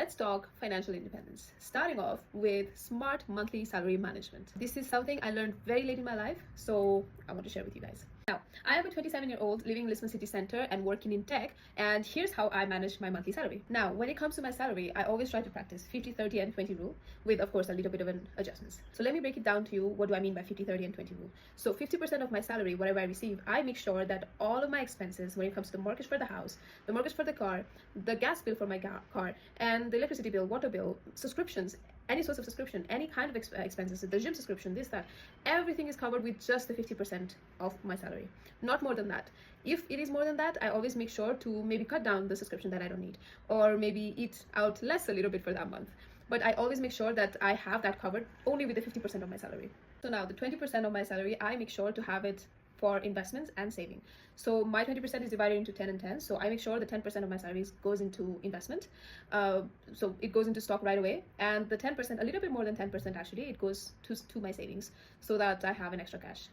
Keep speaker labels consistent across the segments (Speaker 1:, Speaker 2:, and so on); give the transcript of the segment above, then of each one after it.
Speaker 1: let's talk financial independence, starting off with smart monthly salary management. This is something I learned very late in my life, so I want to share with you guys. Now, I am a 27-year-old living in Lisbon city center and working in tech, and here's how I manage my monthly salary. Now, when it comes to my salary, I always try to practice 50, 30, and 20 rule with, of course, a little bit of an adjustments. So let me break it down to you. What do I mean by 50, 30, and 20 rule? So 50% of my salary, whatever I receive, I make sure that all of my expenses, when it comes to the mortgage for the house, the mortgage for the car, the gas bill for my car, and the electricity bill, water bill, subscriptions, any source of subscription, any kind of expenses, the gym subscription, this, that, everything is covered with just the 50% of my salary, not more than that. If it is more than that, I always make sure to maybe cut down the subscription that I don't need, or maybe eat out less a little bit for that month. But I always make sure that I have that covered only with the 50% of my salary. So now the 20% of my salary, I make sure to have it for investments and saving. So my 20% is divided into 10 and 10. So I make sure the 10% of my salary goes into investment. So it goes into stock right away. And the 10%, a little bit more than 10% actually, it goes to my savings so that I have an extra cash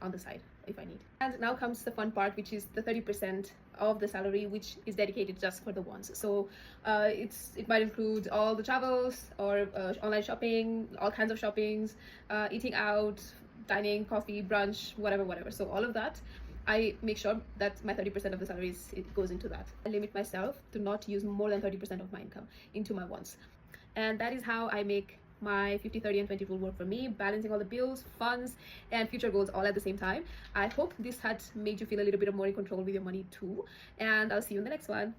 Speaker 1: on the side if I need. And now comes the fun part, which is the 30% of the salary, which is dedicated just for the wants. So it might include all the travels or online shopping, all kinds of shoppings, eating out, dining, coffee, brunch, whatever. So all of that, I make sure that my 30% of the salary it goes into that. I limit myself to not use more than 30% of my income into my wants. And that is how I make my 50, 30, and 20 rule work for me, balancing all the bills, funds, and future goals all at the same time. I hope this had made you feel a little bit more in control with your money too. And I'll see you in the next one.